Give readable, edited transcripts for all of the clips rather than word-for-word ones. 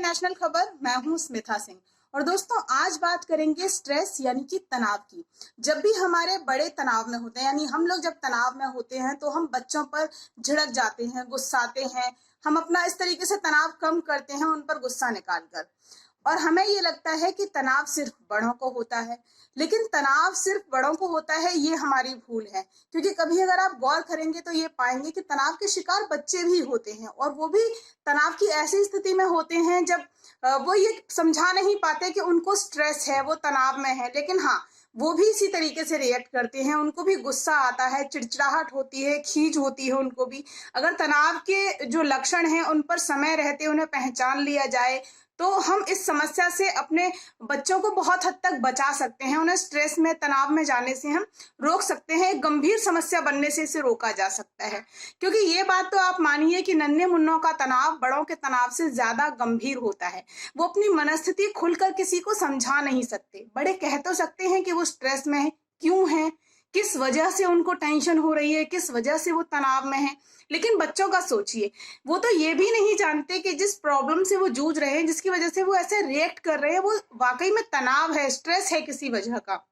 International खबर। मैं हूं स्मिता सिंह और दोस्तों आज बात करेंगे स्ट्रेस यानी कि तनाव की। जब भी हमारे बड़े तनाव में होते हैं यानी हम लोग जब तनाव में होते हैं तो हम बच्चों पर झिड़क जाते हैं, गुस्साते हैं। हम अपना इस तरीके से तनाव कम करते हैं उन पर गुस्सा निकाल कर। और हमें ये लगता है कि तनाव सिर्फ बड़ों को होता है, लेकिन तनाव सिर्फ बड़ों को होता है ये हमारी भूल है। क्योंकि कभी अगर आप गौर करेंगे तो ये पाएंगे कि तनाव के शिकार बच्चे भी होते हैं और वो भी तनाव की ऐसी स्थिति में होते हैं जब वो ये समझा नहीं पाते कि उनको स्ट्रेस है, वो तनाव में है, लेकिन हाँ वो भी इसी तरीके से रिएक्ट करते हैं। उनको भी गुस्सा आता है, चिड़चिड़ाहट होती है, खीज होती है उनको भी। अगर तनाव के जो लक्षण हैं उन पर समय रहते उन्हें पहचान लिया जाए तो हम इस समस्या से अपने बच्चों को बहुत हद तक बचा सकते हैं। उन्हें स्ट्रेस में, तनाव में जाने से हम रोक सकते हैं। एक गंभीर समस्या बनने से इसे रोका जा सकता है। क्योंकि ये बात तो आप मानिए कि नन्हे मुन्नों का तनाव बड़ों के तनाव से ज्यादा गंभीर होता है। वो अपनी मनस्थिति खुलकर किसी को समझा नहीं सकते। बड़े कह तो सकते हैं कि वो स्ट्रेस में है, क्यों है, किस वजह से उनको टेंशन हो रही है, किस वजह से वो तनाव में है। लेकिन बच्चों का सोचिए, वो तो ये भी नहीं जानते कि जिस प्रॉब्लम से वो जूझ रहे हैं, जिसकी वजह से वो ऐसे रिएक्ट कर रहे हैं, वो वाकई में तनाव है, स्ट्रेस है किसी वजह का।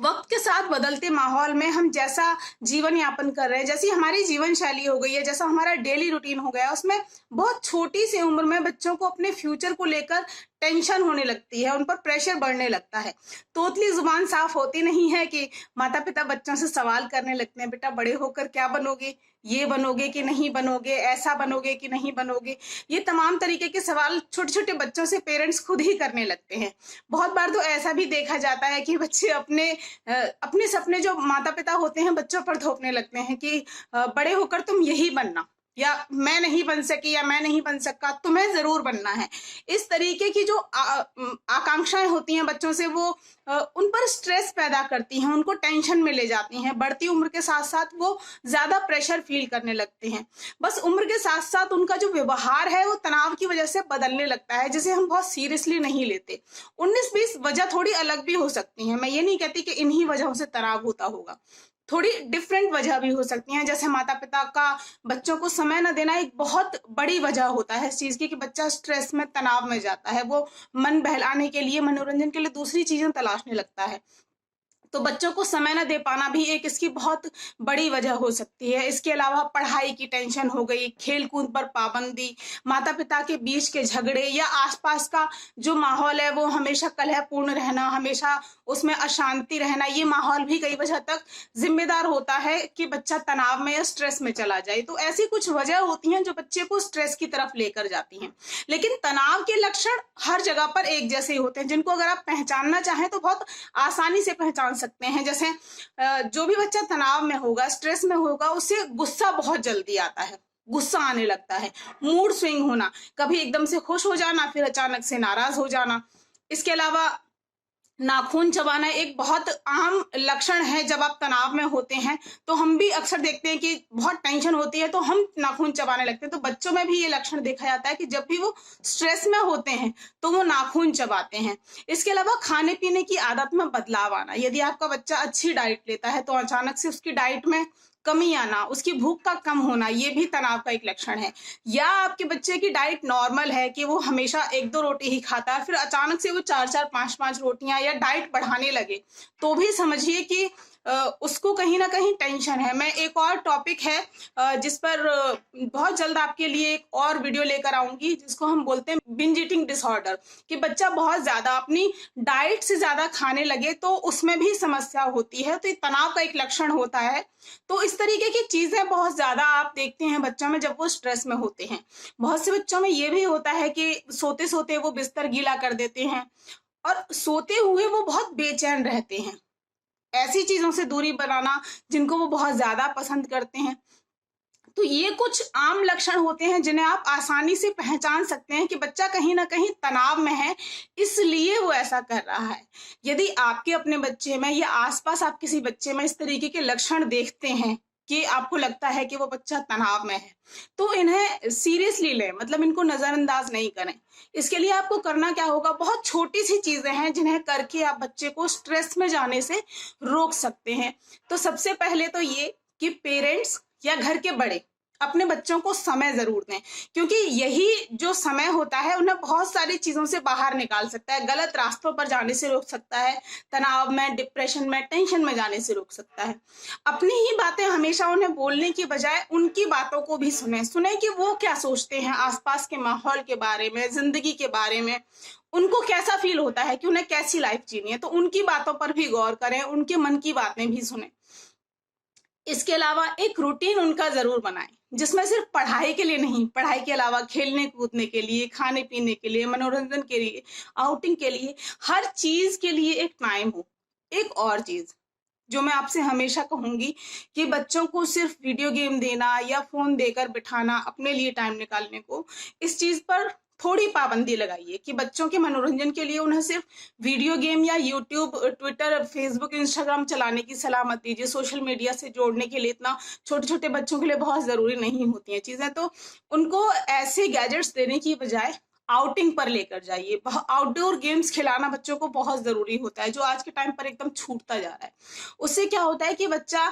वक्त के साथ बदलते माहौल में हम जैसा जीवन यापन कर रहे हैं, जैसी हमारी जीवन शैली हो गई है, जैसा हमारा डेली रूटीन हो गया, उसमें बहुत छोटी सी उम्र में बच्चों को अपने फ्यूचर को लेकर टेंशन होने लगती है, उन पर प्रेशर बढ़ने लगता है। तोतली जुबान साफ होती नहीं है कि माता पिता बच्चों से सवाल करने लगते हैं, बेटा बड़े होकर क्या बनोगे, ये बनोगे कि नहीं बनोगे, ऐसा बनोगे कि नहीं बनोगे। ये तमाम तरीके के सवाल छोटे छोटे बच्चों से पेरेंट्स खुद ही करने लगते हैं। बहुत बार तो ऐसा भी देखा जाता है कि बच्चे अपने सपने जो माता पिता होते हैं बच्चों पर थोपने लगते हैं कि बड़े होकर तुम यही बनना, या मैं नहीं बन सकी या मैं नहीं बन सका, तुम्हें जरूर बनना है। इस तरीके की जो आकांक्षाएं होती हैं बच्चों से, वो उन पर स्ट्रेस पैदा करती हैं, उनको टेंशन में ले जाती हैं। बढ़ती उम्र के साथ साथ वो ज्यादा प्रेशर फील करने लगते हैं। बस उम्र के साथ साथ उनका जो व्यवहार है वो तनाव की वजह से बदलने लगता है, जिसे हम बहुत सीरियसली नहीं लेते। 19-20 वजह थोड़ी अलग भी हो सकती हैं। मैं ये नहीं कहती कि इन्हीं वजहों से तनाव होता होगा, थोड़ी डिफरेंट वजह भी हो सकती हैं। जैसे माता पिता का बच्चों को समय न देना एक बहुत बड़ी वजह होता है इस चीज की कि बच्चा स्ट्रेस में, तनाव में जाता है। वो मन बहलाने के लिए, मनोरंजन के लिए दूसरी चीजें तलाशने लगता है। तो बच्चों को समय न दे पाना भी एक इसकी बहुत बड़ी वजह हो सकती है। इसके अलावा पढ़ाई की टेंशन हो गई, खेल कूद पर पाबंदी, माता पिता के बीच के झगड़े, या आसपास का जो माहौल है वो हमेशा कलहपूर्ण रहना, हमेशा उसमें अशांति रहना, ये माहौल भी कई वजह तक जिम्मेदार होता है कि बच्चा तनाव में या स्ट्रेस में चला जाए। तो ऐसी कुछ वजह होती हैं जो बच्चे को स्ट्रेस की तरफ लेकर जाती हैं। लेकिन तनाव के लक्षण हर जगह पर एक जैसे ही होते हैं, जिनको अगर आप पहचानना चाहें तो बहुत आसानी से पहचान सकते हैं। जैसे जो भी बच्चा तनाव में होगा, स्ट्रेस में होगा, उसे गुस्सा बहुत जल्दी आता है, गुस्सा आने लगता है, मूड स्विंग होना, कभी एकदम से खुश हो जाना, फिर अचानक से नाराज हो जाना। इसके अलावा नाखून चबाना एक बहुत आम लक्षण है। जब आप तनाव में होते हैं तो हम भी अक्सर देखते हैं कि बहुत टेंशन होती है तो हम नाखून चबाने लगते हैं। तो बच्चों में भी ये लक्षण देखा जाता है कि जब भी वो स्ट्रेस में होते हैं तो वो नाखून चबाते हैं। इसके अलावा खाने पीने की आदत में बदलाव आना। यदि आपका बच्चा अच्छी डाइट लेता है तो अचानक से उसकी डाइट में कमी आना, उसकी भूख का कम होना, ये भी तनाव का एक लक्षण है। या आपके बच्चे की डाइट नॉर्मल है कि वो हमेशा 1-2 रोटी ही खाता है, फिर अचानक से वो 4-4, 5-5 रोटियां या डाइट बढ़ाने लगे, तो भी समझिए कि उसको कहीं ना कहीं टेंशन है। मैं एक और टॉपिक है जिस पर बहुत जल्द आपके लिए एक और वीडियो लेकर आऊंगी, जिसको हम बोलते हैं बिंज ईटिंग डिसऑर्डर, कि बच्चा बहुत ज्यादा अपनी डाइट से ज्यादा खाने लगे तो उसमें भी समस्या होती है। तो ये तनाव का एक लक्षण होता है। तो इस तरीके की चीजें बहुत ज्यादा आप देखते हैं बच्चों में जब वो स्ट्रेस में होते हैं। बहुत से बच्चों में ये भी होता है कि सोते सोते वो बिस्तर गीला कर देते हैं और सोते हुए वो बहुत बेचैन रहते हैं। ऐसी चीजों से दूरी बनाना जिनको वो बहुत ज्यादा पसंद करते हैं। तो ये कुछ आम लक्षण होते हैं जिन्हें आप आसानी से पहचान सकते हैं कि बच्चा कहीं ना कहीं तनाव में है, इसलिए वो ऐसा कर रहा है। यदि आपके अपने बच्चे में या आसपास आप किसी बच्चे में इस तरीके के लक्षण देखते हैं कि आपको लगता है कि वो बच्चा तनाव में है, तो इन्हें सीरियसली लें, मतलब इनको नजरअंदाज नहीं करें। इसके लिए आपको करना क्या होगा, बहुत छोटी सी चीजें हैं जिन्हें करके आप बच्चे को स्ट्रेस में जाने से रोक सकते हैं। तो सबसे पहले तो ये कि पेरेंट्स या घर के बड़े अपने बच्चों को समय जरूर दें, क्योंकि यही जो समय होता है उन्हें बहुत सारी चीजों से बाहर निकाल सकता है, गलत रास्तों पर जाने से रोक सकता है, तनाव में, डिप्रेशन में, टेंशन में जाने से रोक सकता है। अपनी ही बातें हमेशा उन्हें बोलने की बजाय उनकी बातों को भी सुने, सुने कि वो क्या सोचते हैं आसपास के माहौल के बारे में, जिंदगी के बारे में, उनको कैसा फील होता है कि उन्हें कैसी लाइफ जीनी है। तो उनकी बातों पर भी गौर करें, उनके मन की बातें भी सुने। इसके अलावा एक रूटीन उनका जरूर बनाएं, जिसमें सिर्फ पढ़ाई के लिए नहीं, पढ़ाई के अलावा खेलने कूदने के लिए, खाने पीने के लिए, मनोरंजन के लिए, आउटिंग के लिए, हर चीज के लिए एक टाइम हो। एक और चीज जो मैं आपसे हमेशा कहूंगी कि बच्चों को सिर्फ वीडियो गेम देना या फोन देकर बिठाना अपने लिए टाइम निकालने को, इस चीज पर थोड़ी पाबंदी लगाइए कि बच्चों के मनोरंजन के लिए उन्हें सिर्फ वीडियो गेम या यूट्यूब, ट्विटर, फेसबुक, इंस्टाग्राम चलाने की सलाह मत दीजिए। सोशल मीडिया से जोड़ने के लिए इतना छोटे छोटे बच्चों के लिए बहुत जरूरी नहीं होती हैं चीजें। तो उनको ऐसे गैजेट्स देने की बजाय आउटिंग पर लेकर जाइए। आउटडोर गेम्स खिलाना बच्चों को बहुत जरूरी होता है, जो आज के टाइम पर एकदम छूटता जा रहा है। उससे क्या होता है कि बच्चा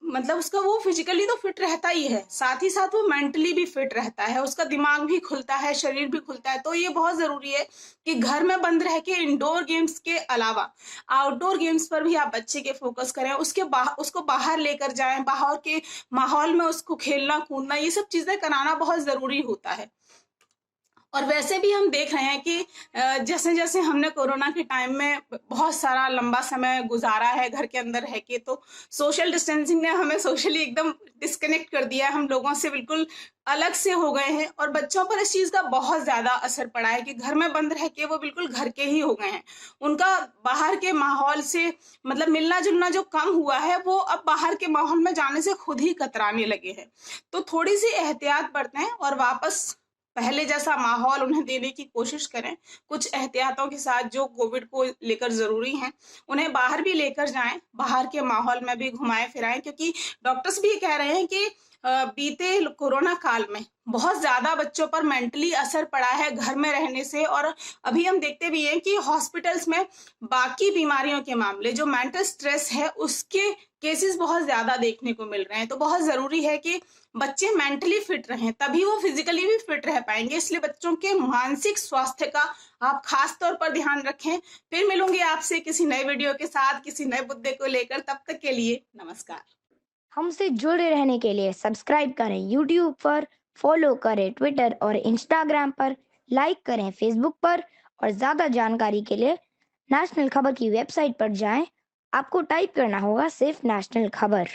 मतलब उसका वो फिजिकली तो फिट रहता ही है, साथ ही साथ वो मेंटली भी फिट रहता है, उसका दिमाग भी खुलता है, शरीर भी खुलता है। तो ये बहुत जरूरी है कि घर में बंद रह के इंडोर गेम्स के अलावा आउटडोर गेम्स पर भी आप बच्चे के फोकस करें, उसको बाहर लेकर जाएं, बाहर के माहौल में उसको खेलना कूदना, ये सब चीजें कराना बहुत जरूरी होता है। और वैसे भी हम देख रहे हैं कि जैसे जैसे हमने कोरोना के टाइम में बहुत सारा लंबा समय गुजारा है घर के अंदर रह के, तो सोशल डिस्टेंसिंग ने हमें सोशली एकदम डिस्कनेक्ट कर दिया है, हम लोगों से बिल्कुल अलग से हो गए हैं। और बच्चों पर इस चीज का बहुत ज्यादा असर पड़ा है कि घर में बंद रह के वो बिल्कुल घर के ही हो गए हैं। उनका बाहर के माहौल से मतलब मिलना जुलना जो कम हुआ है, वो अब बाहर के माहौल में जाने से खुद ही कतराने लगे हैं। तो थोड़ी सी एहतियात बरतें और वापस पहले जैसा माहौल उन्हें देने की कोशिश करें, कुछ एहतियातों के साथ जो कोविड को लेकर जरूरी हैं। उन्हें बाहर भी लेकर जाएं, बाहर के माहौल में भी घुमाएं फिराएं, क्योंकि डॉक्टर्स भी कह रहे हैं कि बीते कोरोना काल में बहुत ज्यादा बच्चों पर मेंटली असर पड़ा है घर में रहने से। और अभी हम देखते भी हैं कि हॉस्पिटल्स में बाकी बीमारियों के मामले, जो मेंटल स्ट्रेस है, उसके केसेस बहुत ज्यादा देखने को मिल रहे हैं। तो बहुत जरूरी है कि बच्चे मेंटली फिट रहें, तभी वो फिजिकली भी फिट रह पाएंगे। इसलिए बच्चों के मानसिक स्वास्थ्य का आप खास तौर पर ध्यान रखें। फिर मिलूंगी आपसे किसी नए वीडियो के साथ, किसी नए मुद्दे को लेकर। तब तक के लिए नमस्कार। हमसे जुड़े रहने के लिए सब्सक्राइब करें यूट्यूब पर, फॉलो करें ट्विटर और इंस्टाग्राम पर, लाइक करें फेसबुक पर और ज़्यादा जानकारी के लिए नेशनल खबर की वेबसाइट पर जाएं। आपको टाइप करना होगा सिर्फ नेशनल खबर।